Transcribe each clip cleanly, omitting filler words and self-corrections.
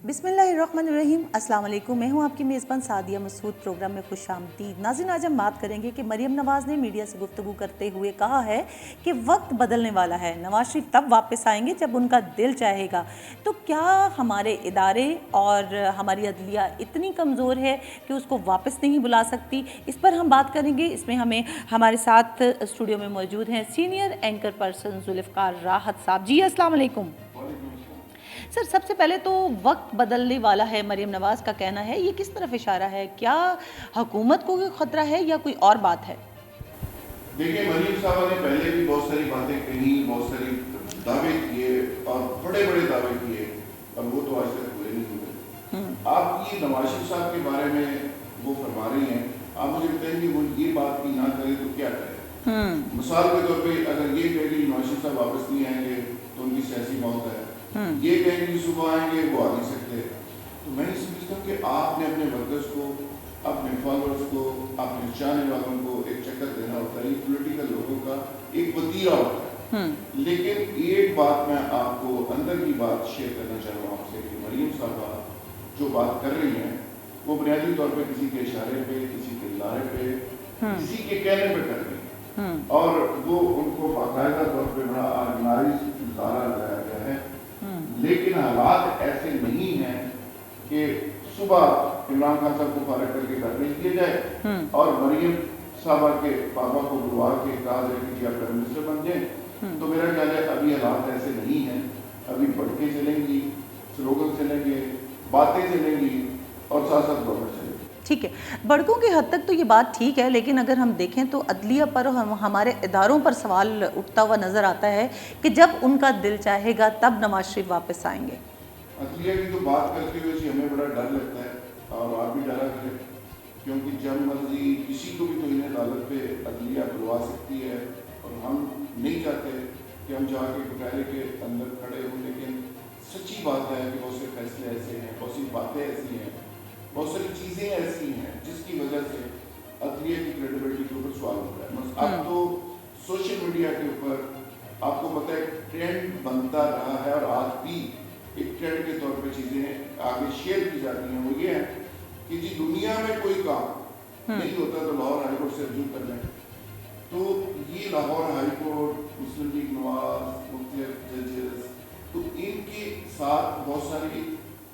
बिस्मिल्लाहिर्रहमानिर्रहीम। अस्सलाम वालेकुम। मैं हूं आपकी मेज़बान सादिया मसूद। प्रोग्राम में खुश आमदीद। नाज़रीन, आज हम बात करेंगे कि मरियम नवाज़ ने मीडिया से गुफ्तगू करते हुए कहा है कि वक्त बदलने वाला है, नवाज शरीफ तब वापस आएंगे जब उनका दिल चाहेगा। तो क्या हमारे इदारे और हमारी अदलिया इतनी कमज़ोर है कि उसको वापस नहीं बुला सकती? इस पर हम बात करेंगे। इसमें हमारे साथ स्टूडियो में मौजूद हैं सीनियर एंकर पर्सन जुल्फ़िकार राहत साहब। जी अस्सलाम वालेकुम। सर, सबसे पहले तो वक्त बदलने वाला है, मरियम नवाज़ का कहना है, ये किस तरफ इशारा है? क्या हुकूमत को कोई ख़तरा है या कोई और बात है? देखिए, मरियम साहबा ने पहले भी बहुत सारी बातें कही, बहुत सारी दावे किए और बड़े बड़े दावे किए, और वो तो आज तक पूरे नहीं हुए। आप ये नवाज शरीफ साहब के बारे में वो फरमा रही हैं, आप मुझे बताएं कि वो ये बात की ना करें तो क्या करें? मिसाल के तौर पे अगर ये कहे कि नवाज शरीफ साहब वापस नहीं आएंगे तो उनकी सियासी मौत है, ये कहेंगे कि सुबह आएंगे, वो आ नहीं सकते। तो मैं ये समझता हूँ कि आपने अपने वर्कर्स को, अपने फॉलोअर्स को, अपने चाहने वालों को एक चक्कर देना होता है। ये पॉलिटिकल लोगों का एक वतीरा होता है। लेकिन एक बात मैं आपको अंदर की बात शेयर करना चाह रहा हूँ आपसे कि मरियम साहबा जो बात कर रही हैं वो बुनियादी तौर पे किसी के इशारे पे, किसी के इशारे पे, किसी के कहने पे कर रही है, और वो उनको बाकायदा तौर पे बड़ा ऑर्गेनाइज्ड इशारा लगाया गया है। लेकिन हालात ऐसे नहीं हैं कि सुबह इमरान खान साहब को फारिग करके घर भेज दिया जाए और मरियम साहबा के पापा को बुलवा के कहा जाए कि आप प्राइम मिनिस्टर बन जाए। तो मेरा ख्याल है अभी हालात ऐसे नहीं हैं। अभी बढ़के चलेंगी, स्लोगन चलेंगे, बातें चलेंगी और साथ साथ गवर्नमेंट चलेगी। ठीक है, बड़कों की हद तक तो ये बात ठीक है, लेकिन अगर हम देखें तो अदलिया पर हमारे इदारों पर सवाल उठता हुआ नज़र आता है कि जब उनका दिल चाहेगा तब नवाज शरीफ वापस आएंगे। अदलिया की तो बात करते हुए हमें बड़ा डर लगता है, और आप भी डरा करें, क्योंकि जब मर्जी किसी को भी तो इन्हें अदालत पे अदलिया बुलवा सकती है, और हम नहीं चाहते कि हम जाके कटहरे के अंदर खड़े हों। लेकिन सच्ची बात है कि बहुत से फैसले ऐसे हैं, बहुत सी बातें ऐसी हैं, बहुत सारी चीज़ें ऐसी हैं जिसकी वजह से अदलिया की क्रेडिबिलिटी के ऊपर सवाल उठ रहा है। अब तो सोशल मीडिया के ऊपर आपको पता है ट्रेंड बनता रहा है, और आज भी एक ट्रेंड के तौर पे चीज़ें आगे शेयर की जाती हैं। वो ये है कि जी दुनिया में कोई काम नहीं होता तो लाहौर हाई कोर्ट से रजू कर लें। तो ये लाहौर हाई कोर्ट, मुस्लिम लीग नवाज, मुख्तलिफ जजेस, तो इनके साथ बहुत सारी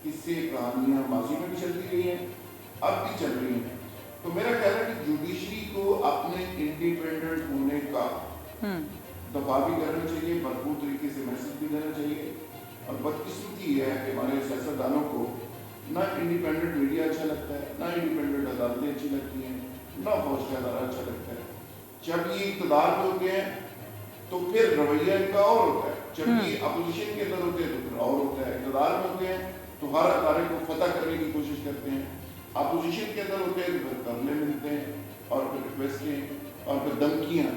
किस्से कहानियाँ माजी में भी चलती रही हैं, अब भी चल रही हैं। तो मेरा ख्याल है कि जुडिशरी को अपने इंडिपेंडेंट होने का दफा भी करना चाहिए, भरपूर तरीके से मैसेज भी देना चाहिए। और बदकिस्मती है कि हमारे सियासतदानों को ना इंडिपेंडेंट मीडिया अच्छा लगता है, ना इंडिपेंडेंट अदालतें अच्छी लगती हैं, ना फौज का अदारा अच्छा लगता है। जब ये इक़्तिदार में होते हैं तो फिर रवैया इनका और होता है, जब ये अपोजिशन के अंदर होते हैं तो फिर और होता है। इक़्तिदार में होते हैं तो हर अदारे को फतह करने की कोशिश करते हैं, अपोजिशन के अंदर होते हैं तो फिर तरले मिलते हैं और फिर रिक्वेस्टें और फिर धमकियाँ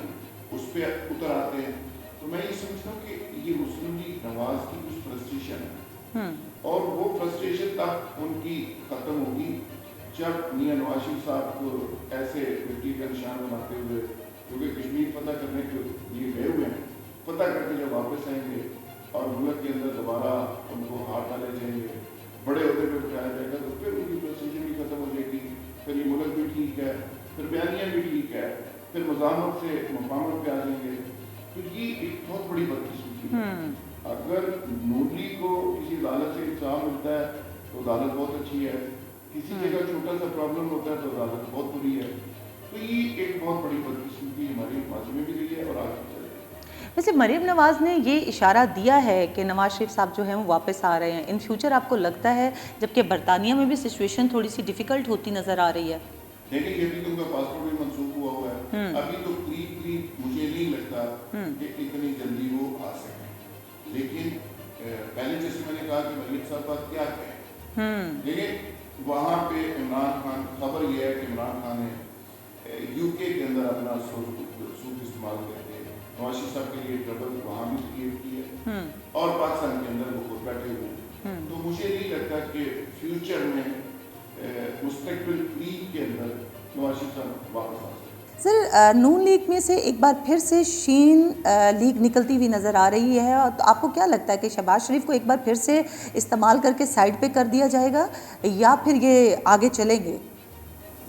उस पर उतर आते हैं। तो मैं ये समझता हूँ कि ये मुस्लिम लीग नवाज की कुछ फ्रस्ट्रेशन है, और वो फ्रस्ट्रेशन तब उनकी ख़त्म होगी जब मियां नवाज शरीफ साहब को ऐसे मिट्टी का निशान बनाते हुए, क्योंकि कश्मीर फतह करने के लिए गए हुए हैं, फतह करके जब वापस आएंगे और मुल्क के अंदर दोबारा उनको हाथ डाले जाएंगे, बड़े अहदे पे बिठाया जाएगा, तो फिर उनकी फ्रस्ट्रेशन भी खत्म हो जाएगी। फिर ये मुल्क भी ठीक है, फिर बयानियाँ भी ठीक है, फिर मज़ामत से मुफाहमत पे आ जाएंगे। तो ये एक बहुत बड़ी बदकिस्मती है। अगर नून लीग को किसी अदालत से इंसाफ मिलता है तो अदालत बहुत अच्छी है, किसी जगह छोटा सा प्रॉब्लम होता है तो अदालत बहुत बुरी है। तो ये एक बहुत बड़ी बदकिस्मती हमारी माजी में भी रही है और आज भी चल रही है। वैसे मरियम नवाज़ ने ये इशारा दिया है कि नवाज शरीफ साहब जो हैं वो वापस आ रहे हैं। इन फ्यूचर आपको लगता है, जबकि बरतानिया में भी सिचुएशन थोड़ी सी डिफ़िकल्ट होती नज़र आ रही है? देखिए, ये भी तो उनका पासपोर्ट भी मंसूख हुआ है, अभी तो करीब मुझे नहीं लगता कि इतनी जल्दी वो आ सकें। लेकिन पहले जैसे मैंने कहा कि मरियम साहब क्या कहें, लेकिन वहाँ पे इमरान खान, खबर यह है कि इमरान खान ने यूके के अंदर अपना सूट इस्तेमाल करके नवाज शरीफ साहब के लिए ट्रबल वहाँ भी क्रिएट की है, और पाकिस्तान के अंदर वो खुद बैठे हुए हैं। तो मुझे नहीं लगता कि फ्यूचर में मुस्तकबिल लीग के अंदर नवाज शरीफ साहब वापस आ सकते। سر نون لیگ میں سے ایک بار پھر سے شین لیگ نکلتی ہوئی نظر آ رہی ہے، اور آپ کو کیا لگتا ہے کہ شہباز شریف کو ایک بار پھر سے استعمال کر کے سائڈ پہ کر دیا جائے گا یا پھر یہ آگے چلیں گے؟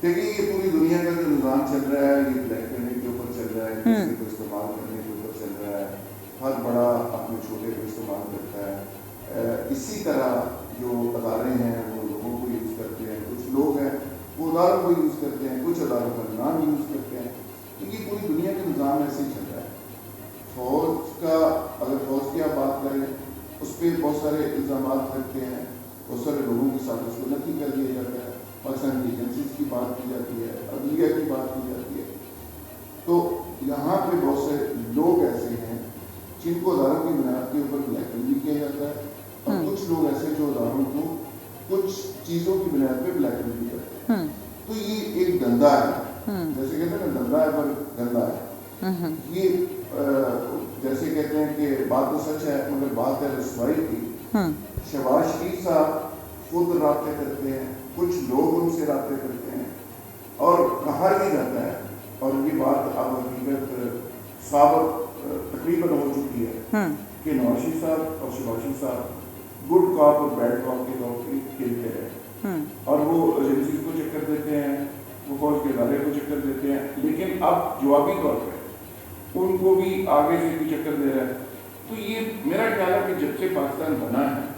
دیکھیے یہ پوری دنیا کا جو نظام چل رہا ہے یہ بلیک میلنگ کے اوپر چل رہا ہے، کسی کو استعمال کرنے کے اوپر چل رہا ہے، ہر بڑا اپنے چھوٹے کو استعمال کرتا ہے. اسی طرح جو ادارے ہیں وہ لوگوں کو یوز کرتے ہیں، کچھ لوگ ہیں وہ اداروں کو یوز کرتے ہیں، کچھ اداروں کا نام یوز کرتے ہیں. تو یہ پوری دنیا کا نظام ایسے ہی چل رہا ہے. فوج کا اگر فوج کی آپ بات کریں اس پہ بہت سارے الزامات رکھتے ہیں، بہت سارے لوگوں کے ساتھ اس کو نفی کر دیا جاتا ہے، پاکستان کی ایجنسیز کی بات کی جاتی ہے، عدلیہ کی بات کی جاتی ہے. تو یہاں پہ بہت سے لوگ ایسے ہیں جن کو اداروں کی بنیاد کے اوپر بلیک میل بھی کیا جاتا ہے، اور کچھ لوگ ایسے جو اداروں کو کچھ چیزوں کی بنیاد پہ بلیک میل بھی کرتے ہیں. تو یہ ایک دھندا ہے، جیسے کہتے ہیں نا دھندا ہے پر گندا ہے. یہ جیسے کہتے ہیں کہ بات تو سچ ہے مگر بات ہے رسوائی کی. شہباز شریف صاحب خود رابطے کرتے ہیں، کچھ لوگ ان سے رابطے کرتے ہیں، اور کہا بھی جاتا ہے، اور یہ بات اب حقیقت ثابت تقریباً ہو چکی ہے کہ نواز شریف صاحب اور شہباز شریف صاحب گڈ کاپ اور بیڈ کاپ کے طور پہ کھیلتے ہیں، اور وہ ایجنسیز کو چکر دیتے ہیں، وہ فوج کے ادارے کو چکر دیتے ہیں، لیکن اب جوابی طور پہ ان کو بھی آگے سے بھی چکر دے رہا ہے. تو یہ میرا خیال ہے کہ جب سے پاکستان بنا ہے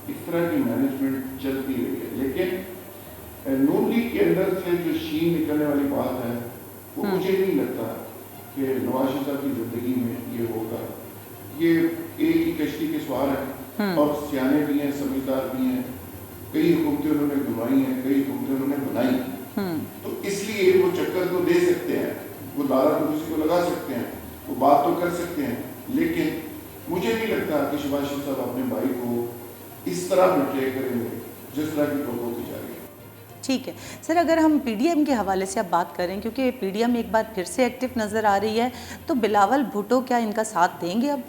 اس طرح کی مینجمنٹ چلتی رہی ہے. لیکن نون لیگ کے اندر سے جو شین نکلنے والی بات ہے وہ مجھے نہیں لگتا کہ نواز شریف صاحب کی زندگی میں یہ ہوگا. یہ ایک ہی کشتی کے سوار ہیں اور سیانے بھی ہیں، سمجھدار بھی ہیں. کئی حکومتیں انہوں نے گنوائی ہیں، کئی حکومتیں انہوں نے بنائی ہیں. تو اس لیے وہ چکر تو دے سکتے ہیں، وہ دارہ تو کسی کو لگا سکتے ہیں، وہ بات تو کر سکتے ہیں. لیکن مجھے نہیں لگتا کہ شہباز شریف صاحب اپنے بھائی کو اس طرح بٹرے کریں گے جس طرح کی ٹوکو کی جا رہی ہے. ٹھیک ہے سر، اگر ہم پی ڈی ایم کے حوالے سے اب بات کریں، کیونکہ پی ڈی ایم ایک بار پھر سے ایکٹیو نظر آ رہی ہے، تو بلاول بھٹو کیا ان کا ساتھ دیں گے؟ اب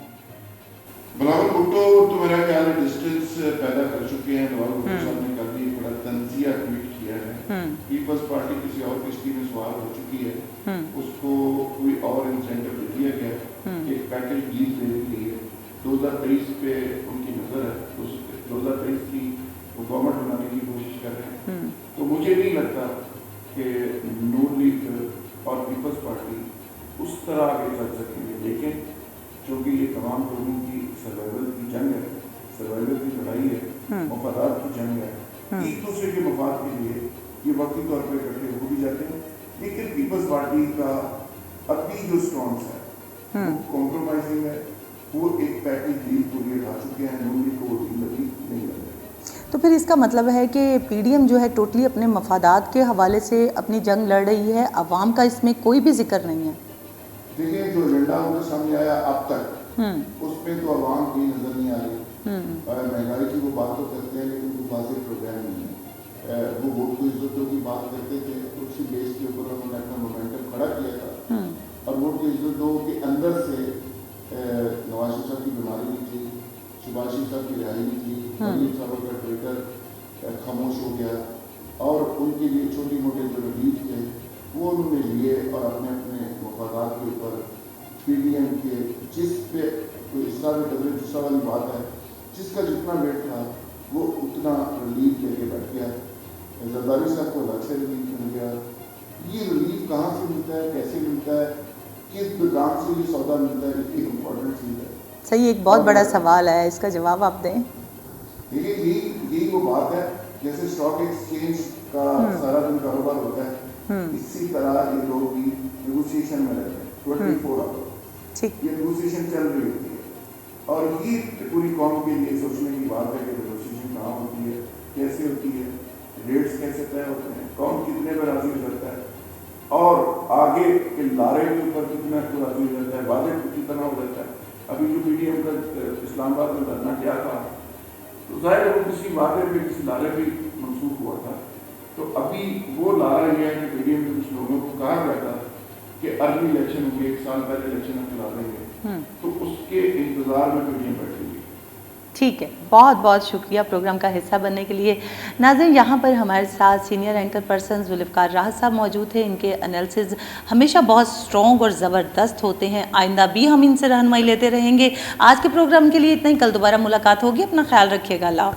بلاول بھٹو تو میرا خیال ہے ڈسٹنس پیدا کر چکے ہیں. بلاول بھٹو صاحب نے کافی بڑا تنزیہ ٹویٹ کیا ہے. پیپلز پارٹی کسی اور کشتی میں سوار ہو چکی ہے، اس کو کوئی اور انسینٹو دے دیا گیا ہے، ایک پیکج ڈیل دے دی گئی ہے. 2023 پہ ان کی نظر ہے، 2023 کی وہ گورنمنٹ بنانے کی کوشش کر رہے ہیں. تو مجھے نہیں لگتا کہ نون لیگ اور پیپلز پارٹی اس طرح آگے چل سکیں گے. لیکن چونکہ یہ تمام لوگوں کی سروائیول کی جنگ ہے، سروائیول کی لڑائی ہے، مفادات کی جنگ ہے. ایک دوسرے کے مفاد کے لیے یہ وقتی طور پہ اکٹھے ہو بھی جاتے ہیں. لیکن پیپلز پارٹی کا ابھی جو اسٹرانگس ہے وہ کمپرومائزنگ ہے. وہ ایک پیکج ڈیل کو لیے لا چکے ہیں، نون لیگ کو وہ ڈیل ابھی نہیں لگ رہی. تو پھر اس کا مطلب ہے کہ پی ڈی ایم جو ہے ٹوٹلی اپنے مفادات کے حوالے سے اپنی جنگ لڑ رہی ہے، عوام کا اس میں کوئی بھی ذکر نہیں ہے. دیکھیں جو ایجنڈا ان کے سامنے آیا اب تک اس میں تو عوام کی نظر نہیں آ رہی. مہنگائی کی وہ بات تو کرتے ہیں لیکن کوئی واضح پروگرام نہیں ہے. وہ ووٹ کو عزتوں کی بات کرتے تھے، اسی بیس کے اوپر انہوں نے اپنا مومنٹم کھڑا کیا تھا، اور ووٹ کی عزتوں کے اندر سے نواز شریف صاحب کی بیماری بھی تھی، شہباز شریف صاحب کی رہائی بھی تھی، مریم صاحب کا ٹویٹر خاموش ہو گیا، اور ان کے لیے چھوٹی موٹے جو ریلیف تھے وہ انہوں نے لیے، اور اپنے اپنے مفادات کے اوپر پی ڈی ایم کے جس پہ کوئی اس طرح قدر جسا والی بات ہے، جس کا جتنا ویٹ تھا وہ اتنا ریلیف لے کے بیٹھ گیا. زرداری صاحب کو الگ سے ریلیف مل گیا. یہ ریلیف کہاں سے ملتا ہے، کیسے ملتا ہے، کس دکان سے یہ سودا ملتا ہے، یہ امپورٹنٹ چیز ہے. صحیح، ایک بہت بڑا سوال ہے، اس کا جواب آپ دیں. دیکھیے یہی وہ بات ہے جیسے اسٹاک ایکسچینج کا سارا دن کاروبار ہوتا ہے، اسی طرح یہ لوگ بھی نیگوسیشن میں رہتے ہیں 24 آور. یہ نیگوسیشن چل رہی ہوتی ہے، اور یہ پوری قوم کے لیے سوچنے کی بات ہے کہ نیگوسیشن کہاں ہوتی ہے، کیسے ہوتی ہے، ریٹس کیسے طے ہوتے ہیں، کون کتنے پر راضی ہو جاتا ہے، اور آگے کے لارے کے اوپر کتنا راضی ہو جاتا ہے، بجٹ کتنا ہو جاتا ہے. ابھی جو پی ڈی ایم کا اسلام آباد میں دھرنا کیا تھا تو ظاہر وہ کسی واقعے پہ کسی لارے بھی منسوخ ہوا تھا. تو ابھی وہ لارا یہ ہے کہ پی ڈی ایم کے کچھ لوگوں کو کہا گیا تھا کہ ارلی الیکشن ہوں گے، 1 سال پہلے الیکشن ہم چلا دیں گے، تو اس کے انتظار میں پی ڈی ایم بیٹھے گی. ठीक है, बहुत बहुत शुक्रिया प्रोग्राम का हिस्सा बनने के लिए। नाज़रीन, यहाँ पर हमारे साथ सीनियर एंकर पर्सन जुल्फ़िकार राहत साहब मौजूद हैं। इनके एनालिसिस हमेशा बहुत स्ट्रॉन्ग और ज़बरदस्त होते हैं। आइंदा भी हम इनसे रहनुमाई लेते रहेंगे। आज के प्रोग्राम के लिए इतना ही, कल दोबारा मुलाकात होगी। अपना ख्याल रखिएगा। अल्लाह।